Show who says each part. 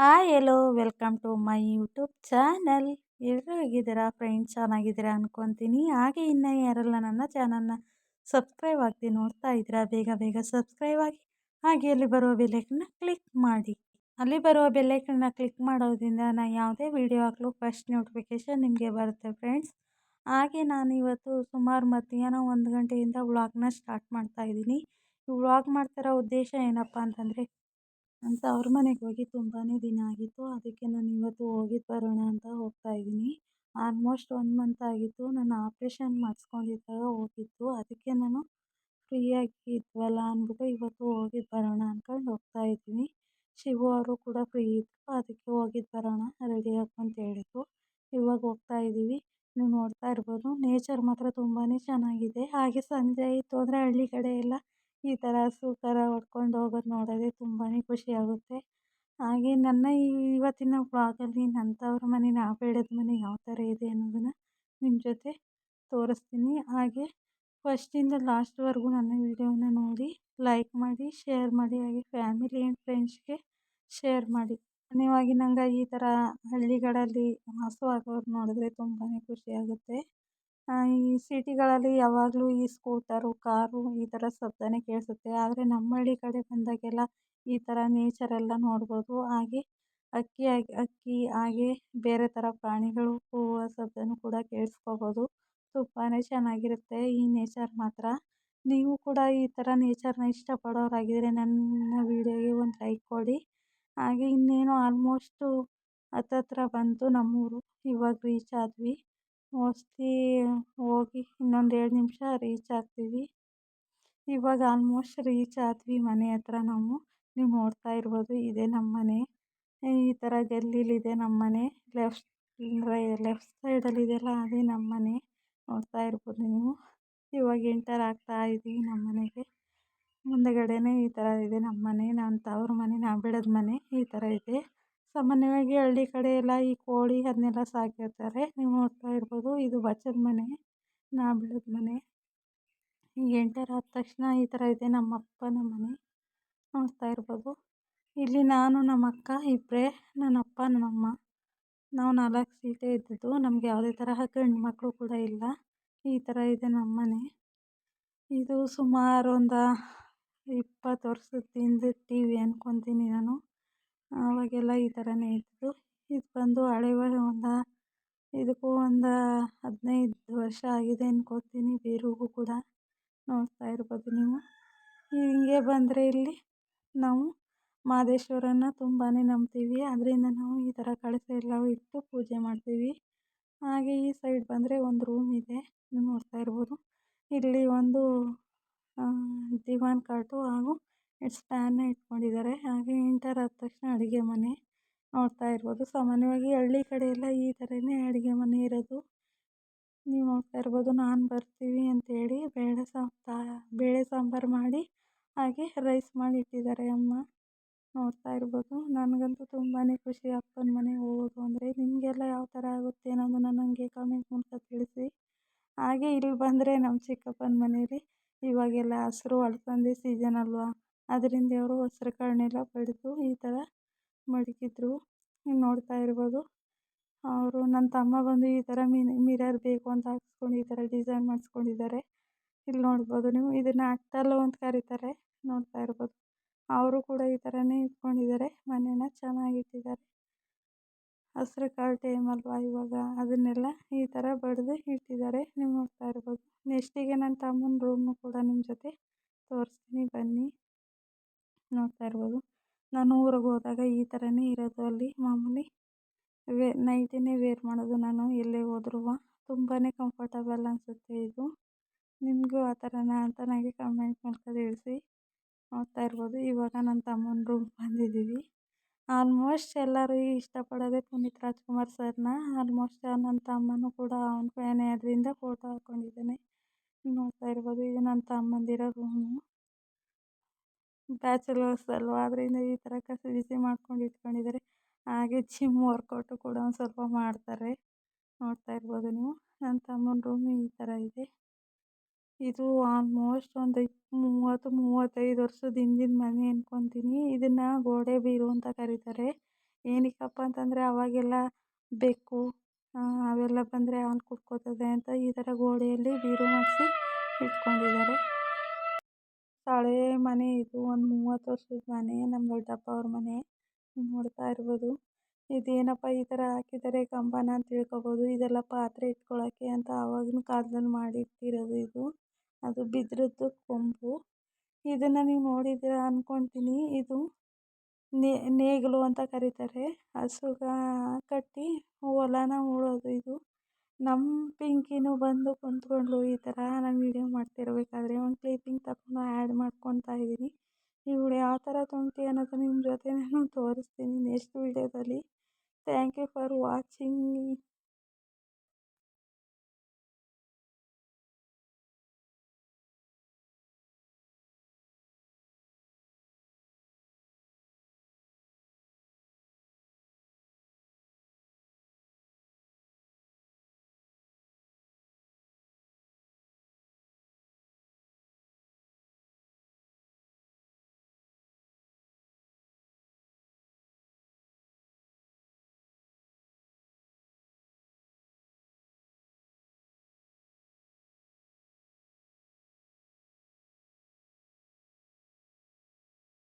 Speaker 1: Hi hello welcome to my YouTube channel. ಎಲ್ಲರೂ ಹೇಗಿದ್ದೀರಾ friends? ಚೆನ್ನಾಗಿದ್ದೀರಾ ಅನ್ಕೊತೀನಿ. ಹಾಗೆ ಇನ್ನು ಯಾರೆಲ್ಲ ನನ್ನ ಚಾನಲ್ನ ಸಬ್ಸ್ಕ್ರೈಬ್ ಆಗಿ ನೋಡ್ತಾ ಇದ್ದೀರಾ, ಬೇಗ ಬೇಗ ಸಬ್ಸ್ಕ್ರೈಬ್ ಆಗಿ. ಹಾಗೆ ಅಲ್ಲಿ ಬರುವ ಬೆಲ್ಲೈಕನ್ನ ಕ್ಲಿಕ್ ಮಾಡಿ. ಅಲ್ಲಿ ಬರುವ ಬೆಲ್ಲೈಕನ್ನ ಕ್ಲಿಕ್ ಮಾಡೋದ್ರಿಂದ ನಾನು ಯಾವುದೇ ವಿಡಿಯೋ ಹಾಕಲು ಫಸ್ಟ್ ನೋಟಿಫಿಕೇಷನ್ ನಿಮಗೆ ಬರುತ್ತೆ ಫ್ರೆಂಡ್ಸ್. ಹಾಗೆ ನಾನು ಇವತ್ತು ಸುಮಾರು ಮಧ್ಯಾಹ್ನ 1 ಗಂಟೆಯಿಂದ ವ್ಲಾಗ್ನ ಸ್ಟಾರ್ಟ್ ಮಾಡ್ತಾ ಇದ್ದೀನಿ. ಈ ವ್ಲಾಗ್ ಮಾಡ್ತಿರೋ ಉದ್ದೇಶ ಏನಪ್ಪ ಅಂತಂದರೆ, ಅಂತ ಅವ್ರ ಮನೆಗೆ ಹೋಗಿ ತುಂಬಾ ದಿನ ಆಗಿತ್ತು. ಅದಕ್ಕೆ ನಾನು ಇವತ್ತು ಹೋಗಿದ್ದು ಬರೋಣ ಅಂತ ಹೋಗ್ತಾ ಇದ್ದೀನಿ. ಆಲ್ಮೋಸ್ಟ್ 1 ಮಂತ್ ಆಗಿತ್ತು ನಾನು ಆಪ್ರೇಷನ್ ಮಾಡಿಸ್ಕೊಂಡಿದ್ದಾಗ ಹೋಗಿದ್ದು. ಅದಕ್ಕೆ ನಾನು ಫ್ರೀಯಾಗಿ ಇದ್ವಲ್ಲ ಅಂದ್ಬಿಟ್ಟು ಇವತ್ತು ಹೋಗಿದ್ದು ಬರೋಣ ಅಂದ್ಕೊಂಡು ಹೋಗ್ತಾ ಇದ್ದೀನಿ. ಶಿವು ಅವರು ಕೂಡ ಫ್ರೀ ಇದ್ದರು, ಅದಕ್ಕೆ ಹೋಗಿದ್ದು ಬರೋಣ ರೆಡಿ ಆಗು ಅಂತ ಹೇಳಿದ್ರು. ಇವಾಗ ಹೋಗ್ತಾ ಇದ್ದೀವಿ. ನೀವು ನೋಡ್ತಾ ಇರ್ಬೋದು, ನೇಚರ್ ಮಾತ್ರ ತುಂಬಾ ಚೆನ್ನಾಗಿದೆ. ಹಾಗೆ ಸಂಜೆ ಆಯಿತು ಅಂದರೆ ಹಳ್ಳಿ ಕಡೆ ಎಲ್ಲ ಈ ಥರ ಹಸು ಕರ ಹೊಡ್ಕೊಂಡು ಹೋಗೋದು ನೋಡೋದೇ ತುಂಬಾ ಖುಷಿಯಾಗುತ್ತೆ. ಹಾಗೆ ನನ್ನ ಇವತ್ತಿನ ವ್ಲಾಗಲ್ಲಿ ನನ್ನ ತವ್ರ ಮನೆ, ನಾವು ಬೆಳೆದ ಮನೆ ಯಾವ ಥರ ಇದೆ ಅನ್ನೋದನ್ನು ನಿಮ್ಮ ಜೊತೆ ತೋರಿಸ್ತೀನಿ. ಹಾಗೆ ಫಸ್ಟಿಂದ ಲಾಸ್ಟ್ವರೆಗೂ ನನ್ನ ವೀಡಿಯೋನ ನೋಡಿ ಲೈಕ್ ಮಾಡಿ, ಶೇರ್ ಮಾಡಿ, ಹಾಗೆ ಫ್ಯಾಮಿಲಿ ಆ್ಯಂಡ್ ಫ್ರೆಂಡ್ಸ್ಗೆ ಶೇರ್ ಮಾಡಿ. ಸಾಮಾನ್ಯವಾಗಿ ನಂಗೆ ಈ ಥರ ಹಳ್ಳಿಗಳಲ್ಲಿ ವಾಸವಾಗೋರು ನೋಡಿದ್ರೆ ತುಂಬಾ ಖುಷಿಯಾಗುತ್ತೆ. ಈ ಸಿಟಿಗಳಲ್ಲಿ ಯಾವಾಗಲೂ ಈ ಸ್ಕೂಟರು, ಕಾರು ಈ ಥರ ಶಬ್ದನೇ ಕೇಳಿಸುತ್ತೆ. ಆದರೆ ನಮ್ಮ ಹಳ್ಳಿ ಕಡೆ ಬಂದಾಗೆಲ್ಲ ಈ ಥರ ನೇಚರೆಲ್ಲ ನೋಡ್ಬೋದು. ಹಾಗೆ ಹಕ್ಕಿ ಹಾಗೆ ಬೇರೆ ಥರ ಪ್ರಾಣಿಗಳು ಕೂಗುವ ಶಬ್ದನೂ ಕೂಡ ಕೇಳಿಸ್ಕೋಬೋದು. ತುಂಬಾ ಚೆನ್ನಾಗಿರುತ್ತೆ ಈ ನೇಚರ್ ಮಾತ್ರ. ನೀವು ಕೂಡ ಈ ಥರ ನೇಚರ್ನ ಇಷ್ಟಪಡೋರಾಗಿದ್ದರೆ ನನ್ನ ವೀಡಿಯೋಗೆ ಒಂದು ಲೈಕ್ ಕೊಡಿ. ಹಾಗೆ ಇನ್ನೇನು ಆಲ್ಮೋಸ್ಟು ಹತ್ತತ್ರ ಬಂತು ನಮ್ಮೂರು. ಇವಾಗ ರೀಚ್ ಆದ್ವಿ. ಮೋಸ್ಟ್ಲಿ ಹೋಗಿ ಇನ್ನೊಂದು 2 ನಿಮಿಷ ರೀಚ್ ಆಗ್ತೀವಿ. ಇವಾಗ ಆಲ್ಮೋಸ್ಟ್ ರೀಚ್ ಆದ್ವಿ ಮನೆ ಹತ್ರ ನಾವು. ನೀವು ನೋಡ್ತಾ ಇರ್ಬೋದು, ಇದೇ ನಮ್ಮ ಮನೆ. ಈ ಥರ ಗಲ್ಲಿಲಿದೆ ನಮ್ಮ ಮನೆ. ಲೆಫ್ಟ್ ಸೈಡಲ್ಲಿದೆಯಲ್ಲ ಅದೇ ನಮ್ಮ ಮನೆ. ನೋಡ್ತಾ ಇರ್ಬೋದು ನೀವು. ಇವಾಗ ಎಂಟರ್ ಆಗ್ತಾ ಇದ್ದೀವಿ ನಮ್ಮ ಮನೆಗೆ. ಮುಂದೆಗಡೆನೇ ಈ ಥರ ಇದೆ ನಮ್ಮ ಮನೆ. ನನ್ನ ತವ್ರ ಮನೆ, ನಾವು ಬೆಳೆದ ಮನೆ ಈ ಥರ ಇದೆ. ಸಾಮಾನ್ಯವಾಗಿ ಹಳ್ಳಿ ಕಡೆ ಎಲ್ಲ ಈ ಕೋಳಿ ಅದನ್ನೆಲ್ಲ ಸಾಕಿರ್ತಾರೆ. ನೀವು ನೋಡ್ತಾ ಇರ್ಬೋದು, ಇದು ಬಚ್ಚಲ ಮನೆ, ನಾವು ಬೆಳೆದ ಮನೆ. ಈಗ ಎಂಟರ್ ಆದ ತಕ್ಷಣ ಈ ಥರ ಇದೆ ನಮ್ಮ ಅಪ್ಪನ ಮನೆ. ನೋಡ್ತಾ ಇರ್ಬೋದು, ಇಲ್ಲಿ ನಾನು ನಮ್ಮ ಅಕ್ಕ ಇಬ್ಬರೇ, ನನ್ನ ಅಪ್ಪ ನಮ್ಮಮ್ಮ. ನಾವು 4 ಸೀಟೇ ಇದ್ದಿದ್ದು. ನಮಗೆ ಯಾವುದೇ ತರಹ ಗಂಡು ಮಕ್ಕಳು ಕೂಡ ಇಲ್ಲ. ಈ ಥರ ಇದೆ ನಮ್ಮ ಮನೆ. ಇದು ಸುಮಾರು ಒಂದು 20 ವರ್ಷದ ಹಿಂದಿನ ಟಿವಿ ಅಂದ್ಕೊತೀನಿ ನಾನು. ಆವಾಗೆಲ್ಲ ಈ ಥರನೇ ಇತ್ತು. ಇದು ಬಂದು ಹಳೆ ಇದಕ್ಕೂ ಒಂದು 15 ವರ್ಷ ಆಗಿದೆ ಅನ್ಕೋತೀನಿ, ಬೀರುಗೂ ಕೂಡ. ನೋಡ್ತಾ ಇರ್ಬೋದು ನೀವು. ಹಿಂಗೆ ಬಂದರೆ ಇಲ್ಲಿ ನಾವು ಮಹದೇಶ್ವರನ ತುಂಬಾ ನಂಬ್ತೀವಿ. ಅದರಿಂದ ನಾವು ಈ ಥರ ಕಳಶ ಎಲ್ಲ ಇಟ್ಟು ಪೂಜೆ ಮಾಡ್ತೀವಿ. ಹಾಗೆ ಈ ಸೈಡ್ ಬಂದರೆ ಒಂದು ರೂಮ್ ಇದೆ, ನೀವು ನೋಡ್ತಾ ಇರ್ಬೋದು. ಇಲ್ಲಿ ಒಂದು ದಿವಾನ್ ಕಾಟು ಹಾಗೂ ಸ್ಟ್ಯಾಂಡ್ನ ಇಟ್ಕೊಂಡಿದ್ದಾರೆ. ಹಾಗೆ ಎಂಟರ್ ಆದ ತಕ್ಷಣ ಅಡುಗೆ ಮನೆ ನೋಡ್ತಾ ಇರ್ಬೋದು. ಸಾಮಾನ್ಯವಾಗಿ ಹಳ್ಳಿ ಕಡೆ ಎಲ್ಲ ಈ ಥರನೇ ಅಡುಗೆ ಮನೆ ಇರೋದು. ನೀವು ನೋಡ್ತಾ ಇರ್ಬೋದು, ನಾನು ಬರ್ತೀವಿ ಅಂತೇಳಿ ಬೇಳೆ ಸಾಂಬಾರು ಮಾಡಿ ಹಾಗೆ ರೈಸ್ ಮಾಡಿ ಇಟ್ಟಿದ್ದಾರೆ ಅಮ್ಮ. ನೋಡ್ತಾ ಇರ್ಬೋದು. ನನಗಂತೂ ತುಂಬಾ ಖುಷಿ ಅಪ್ಪನ ಮನೆಗೆ ಹೋಗೋದು ಅಂದರೆ. ನಿಮಗೆಲ್ಲ ಯಾವ ಥರ ಆಗುತ್ತೆ ಅನ್ನೋದನ್ನು ನನಗೆ ಕಮೆಂಟ್ ಮೂಲಕ ತಿಳಿಸಿ. ಹಾಗೆ ಇಲ್ಲಿ ಬಂದರೆ ನಮ್ಮ ಚಿಕ್ಕಪ್ಪನ ಮನೇಲಿ ಇವಾಗೆಲ್ಲ ಹಸ್ರು ಅಲಸಂದೆ ಸೀಸನ್ ಅಲ್ವಾ, ಅದರಿಂದ ಅವರು ಹಸ್ರು ಕಾಳನ್ನೆಲ್ಲ ಬಡಿದು ಈ ಥರ ಮಡಗಿದ್ರು. ನೀವು ನೋಡ್ತಾ ಇರ್ಬೋದು. ಅವರು ನನ್ನ ತಮ್ಮ ಬಂದು ಈ ಥರ ಮಿರರ್ ಬೇಕು ಅಂತ ಹಾಕ್ಸ್ಕೊಂಡು ಈ ಥರ ಡಿಸೈನ್ ಮಾಡಿಸ್ಕೊಂಡಿದ್ದಾರೆ. ಇಲ್ಲಿ ನೋಡ್ಬೋದು ನೀವು. ಇದನ್ನು ಅಟ್ಟಲು ಅಂತ ಕರೀತಾರೆ. ನೋಡ್ತಾ ಇರ್ಬೋದು, ಅವರು ಕೂಡ ಈ ಥರನೇ ಇಟ್ಕೊಂಡಿದ್ದಾರೆ. ಮನೇನ ಚೆನ್ನಾಗಿಟ್ಟಿದ್ದಾರೆ. ಹಸ್ರು ಕಾಳು ಟೈಮ್ ಅಲ್ವಾ ಇವಾಗ, ಅದನ್ನೆಲ್ಲ ಈ ಥರ ಬಡಿದು ಇಟ್ಟಿದ್ದಾರೆ. ನೀವು ನೋಡ್ತಾ ಇರ್ಬೋದು. ನೆಕ್ಸ್ಟಿಗೆ ನನ್ನ ತಮ್ಮನ ರೂಮ್ನು ಕೂಡ ನಿಮ್ಮ ಜೊತೆ ತೋರಿಸ್ತೀನಿ ಬನ್ನಿ. ನೋಡ್ತಾ ಇರ್ಬೋದು, ನಾನು ಊರಿಗೆ ಹೋದಾಗ ಈ ಥರನೇ ಇರೋದು. ಅಲ್ಲಿ ಮಾಮೂಲಿ ನೈಟಿನೇ ವೇರ್ ಮಾಡೋದು ನಾನು ಎಲ್ಲೇ ಹೋದ್ರೂ. ತುಂಬಾ ಕಂಫರ್ಟಬಲ್ ಅನಿಸುತ್ತೆ ಇದು. ನಿಮಗೂ ಆ ಥರನಾ ಅಂತ ನನಗೆ ಕಮೆಂಟ್ ಮೂಲಕ ತಿಳಿಸಿ. ನೋಡ್ತಾ ಇರ್ಬೋದು, ಇವಾಗ ನನ್ನ ತಮ್ಮನ ರೂಮ್ ಬಂದಿದ್ದೀವಿ. ಆಲ್ಮೋಸ್ಟ್ ಎಲ್ಲರೂ ಇಷ್ಟಪಡೋದೇ ಪುನೀತ್ ರಾಜ್ಕುಮಾರ್ ಸರ್ನ. ಆಲ್ಮೋಸ್ಟ್ ನನ್ನ ತಮ್ಮನೂ ಕೂಡ ಅವನ ಫ್ಯಾನೇ, ಅದರಿಂದ ಫೋಟೋ ಹಾಕ್ಕೊಂಡಿದ್ದಾನೆ. ನೋಡ್ತಾ ಇರ್ಬೋದು, ಇದು ನನ್ನ ತಮ್ಮಂದಿರೋ ರೂಮು. ಬ್ಯಾಚುಲರ್ಸ್ ಅಲ್ವಾ, ಅದರಿಂದ ಈ ಥರ ಕಸಿ ಬಿಸಿ ಮಾಡ್ಕೊಂಡು ಇಟ್ಕೊಂಡಿದ್ದಾರೆ. ಹಾಗೆ ಜಿಮ್ ವರ್ಕೌಟು ಕೂಡ ಒಂದು ಸ್ವಲ್ಪ ಮಾಡ್ತಾರೆ. ನೋಡ್ತಾ ಇರ್ಬೋದು ನೀವು. ನನ್ನ ತಮ್ಮನ ರೂಮು ಈ ಥರ ಇದೆ. ಇದು ಆಲ್ಮೋಸ್ಟ್ ಒಂದು 30-35 ವರ್ಷದ ಹಿಂದಿನ ಮನೆ ಅಂದ್ಕೊತೀನಿ. ಇದನ್ನು ಗೋಡೆ ಬೀರು ಅಂತ ಕರೀತಾರೆ. ಏನಕ್ಕಪ್ಪ ಅಂತಂದರೆ ಅವಾಗೆಲ್ಲ ಬೆಕ್ಕು ಅವೆಲ್ಲ ಬಂದರೆ ಹಾಲು ಕುಡ್ಕೋತದೆ ಅಂತ ಈ ಥರ ಗೋಡೆಯಲ್ಲಿ ಬೀರು ಮಾಡಿಸಿ ಇಟ್ಕೊಂಡಿದ್ದಾರೆ. ಹಳೆ ಮನೆ ಇದು, ಒಂದು 30 ವರ್ಷದ ಮನೆ, ನಮ್ಮ ದೊಡ್ಡಪ್ಪ ಅವ್ರ ಮನೆ. ನೋಡ್ತಾ ಇರ್ಬೋದು. ಇದೇನಪ್ಪ ಈ ಥರ ಹಾಕಿದ್ದಾರೆ ಕಂಬನ ಅಂತ ತಿಳ್ಕೊಬೋದು. ಇದೆಲ್ಲ ಪಾತ್ರೆ ಇಟ್ಕೊಳ್ಳೋಕ್ಕೆ ಅಂತ ಆವಾಗಿನ ಕಾಲದಲ್ಲಿ ಮಾಡಿಟ್ಟಿರೋದು ಇದು. ಅದು ಬಿದ್ರದ್ದು ಕೊಂಬು. ಇದನ್ನು ನೀವು ನೋಡಿದ್ದೀರ ಅಂದ್ಕೊಳ್ತೀನಿ. ಇದು ನೇಗಿಲು ಅಂತ ಕರೀತಾರೆ. ಹಸುಗ ಕಟ್ಟಿ ಹೊಲನ ಉಳೋದು ಇದು. ನಮ್ಮ ಪಿಂಕಿನೂ ಬಂದು ಕುಂತ್ಕೊಂಡ್ಳು ಈ ಥರ ನಾನು ವೀಡಿಯೋ ಮಾಡ್ತಿರ್ಬೇಕಾದ್ರೆ. ಒಂದು ಕ್ಲಿಪ್ಪಿಂಗ್ ತಗೊಂಡು ಆ್ಯಡ್ ಮಾಡ್ಕೊತಾ ಇದ್ದೀನಿ. ಇವಳು ಯಾವ ಥರ ತುಂಟಿ ಅನ್ನೋದು ನಿಮ್ಮ ಜೊತೆ ನಾನು ತೋರಿಸ್ತೀನಿ ನೆಕ್ಸ್ಟ್ ವೀಡಿಯೋದಲ್ಲಿ. Thank you for watching.